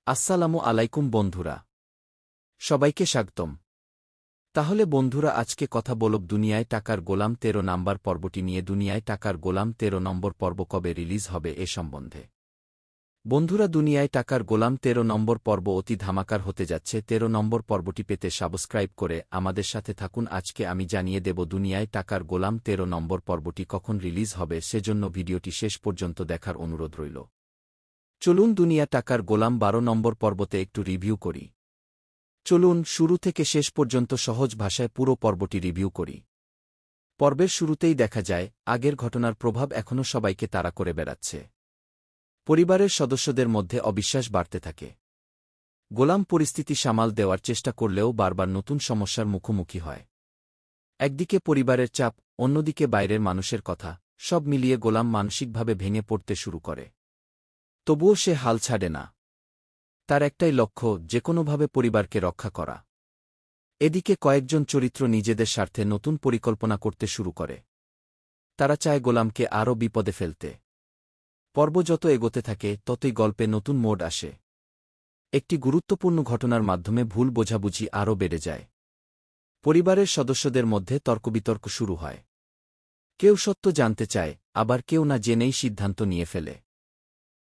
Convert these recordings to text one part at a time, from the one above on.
আসসালামু আলাইকুম বন্ধুরা, সবাইকে স্বাগতম। তাহলে বন্ধুরা, আজকে কথা বলব দুনিয়ায় টাকার গোলাম ১৩ নাম্বার পর্বটি নিয়ে। দুনিয়ায় টাকার গোলাম ১৩ নম্বর পর্ব কবে রিলিজ হবে এ সম্বন্ধে। বন্ধুরা, দুনিয়ায় টাকার গোলাম ১৩ নম্বর পর্ব অতি ধামাকার হতে যাচ্ছে। ১৩ নম্বর পর্বটি পেতে সাবস্ক্রাইব করে আমাদের সাথে থাকুন। আজকে আমি জানিয়ে দেব দুনিয়ায় টাকার গোলাম ১৩ নম্বর পর্বটি কখন রিলিজ হবে, সেজন্য ভিডিওটি শেষ পর্যন্ত দেখার অনুরোধ রইল। চলুন দুনিয়া টাকার গোলাম ১২ নম্বর পর্বতে একটু রিভিউ করি। চলুন শুরু থেকে শেষ পর্যন্ত সহজ ভাষায় পুরো পর্বটি রিভিউ করি। পর্বের শুরুতেই দেখা যায় আগের ঘটনার প্রভাব এখনও সবাইকে তাড়া করে বেড়াচ্ছে। পরিবারের সদস্যদের মধ্যে অবিশ্বাস বাড়তে থাকে। গোলাম পরিস্থিতি সামাল দেওয়ার চেষ্টা করলেও বারবার নতুন সমস্যার মুখোমুখি হয়। একদিকে পরিবারের চাপ, অন্যদিকে বাইরের মানুষের কথা, সব মিলিয়ে গোলাম মানসিকভাবে ভেঙে পড়তে শুরু করে। তবুও সে হাল ছাড়ে না। তার একটাই লক্ষ্য, যেকোনোভাবে পরিবারকে রক্ষা করা। এদিকে কয়েকজন চরিত্র নিজেদের স্বার্থে নতুন পরিকল্পনা করতে শুরু করে। তারা চায় গোলামকে আরও বিপদে ফেলতে। পর্ব যত এগোতে থাকে ততই গল্পে নতুন মোড় আসে। একটি গুরুত্বপূর্ণ ঘটনার মাধ্যমে ভুল বোঝাবুঝি আরও বেড়ে যায়। পরিবারের সদস্যদের মধ্যে তর্কবিতর্ক শুরু হয়। কেউ সত্য জানতে চায়, আবার কেউ না জেনেই সিদ্ধান্ত নিয়ে ফেলে।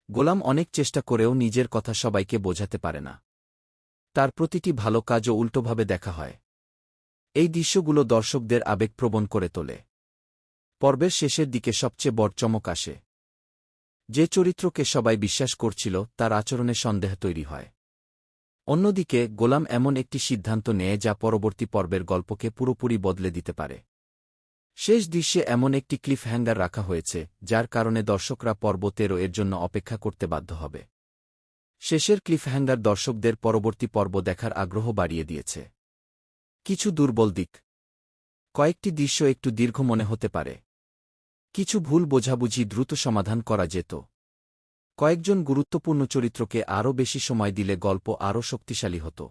গোলাম অনেক চেষ্টা করেও নিজের কথা সবাইকে বোঝাতে পারে না। তার প্রতিটি ভালো কাজও উল্টোভাবে দেখা হয়। এই দৃশ্যগুলো দর্শকদের আবেগপ্রবণ করে তোলে। পর্বের শেষের দিকে সবচেয়ে বড় চমক আসে। যে চরিত্রকে সবাই বিশ্বাস করছিল তার আচরণে সন্দেহ তৈরি হয়। অন্যদিকে গোলাম এমন একটি সিদ্ধান্ত নেয় যা পরবর্তী পর্বের গল্পকে পুরোপুরি বদলে দিতে পারে। শেষ দৃশ্যে এমন একটি ক্লিফ হ্যাঙ্গার রাখা হয়েছে যার কারণে দর্শকরা পর্ব ১৩ এর জন্য অপেক্ষা করতে বাধ্য হবে। শেষের ক্লিফহ্যাঙ্গার দর্শকদের পরবর্তী পর্ব দেখার আগ্রহ বাড়িয়ে দিয়েছে। কিছু দুর্বল দিক। কয়েকটি দৃশ্য একটু দীর্ঘ মনে হতে পারে। কিছু ভুল বোঝাবুঝি দ্রুত সমাধান করা যেত। কয়েকজন গুরুত্বপূর্ণ চরিত্রকে আরও বেশি সময় দিলে গল্প আরও শক্তিশালী হতো।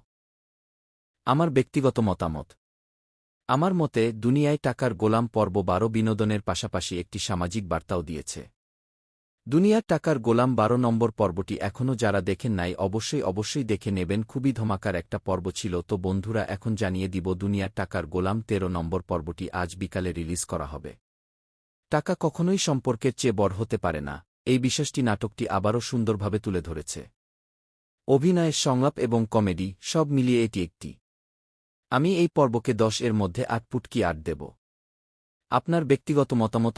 আমার ব্যক্তিগত মতামত। আমার মতে দুনিয়ায় টাকার গোলাম পর্ব ১২ বিনোদনের পাশাপাশি একটি সামাজিক বার্তাও দিয়েছে। দুনিয়ার টাকার গোলাম ১২ নম্বর পর্বটি এখনও যারা দেখেন নাই অবশ্যই দেখে নেবেন। খুবই ধমাকার একটা পর্ব ছিল। তো বন্ধুরা, এখন জানিয়ে দিব দুনিয়ার টাকার গোলাম ১৩ নম্বর পর্বটি আজ বিকালে রিলিজ করা হবে। টাকা কখনোই সম্পর্কের চেয়ে বড় হতে পারে না, এই বিষয়টি নাটকটি আবারও সুন্দরভাবে তুলে ধরেছে। অভিনয়, সংলাপ এবং কমেডি সব মিলিয়ে এটি একটি। আমি এই পর্বকে ১০ এর মধ্যে ৮.৮ দেব। আপনার ব্যক্তিগত মতামত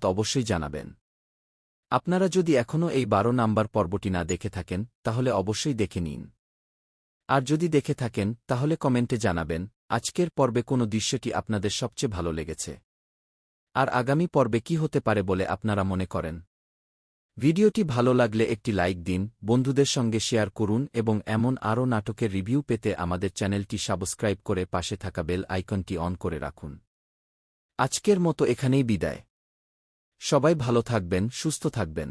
অবশ্যই জানাবেন। আপনারা যদি এখনও এই ১২ নাম্বার পর্বটি না দেখে থাকেন তাহলে অবশ্যই দেখে নিন। আর যদি দেখে থাকেন তাহলে কমেন্টে জানাবেন আজকের পর্বে কোন দৃশ্যটি আপনাদের সবচেয়ে ভালো লেগেছে। আর আগামী পর্বে কি হতে পারে বলে আপনারা মনে করেন। ভিডিওটি ভালো লাগলে একটি লাইক দিন, বন্ধুদের সঙ্গে শেয়ার করুন এবং এমন আরও নাটকের রিভিউ পেতে আমাদের চ্যানেলটি সাবস্ক্রাইব করে পাশে থাকা বেল আইকনটি অন করে রাখুন। আজকের মতো এখানেই বিদায়। সবাই ভালো থাকবেন, সুস্থ থাকবেন।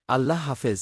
আল্লাহ হাফেজ।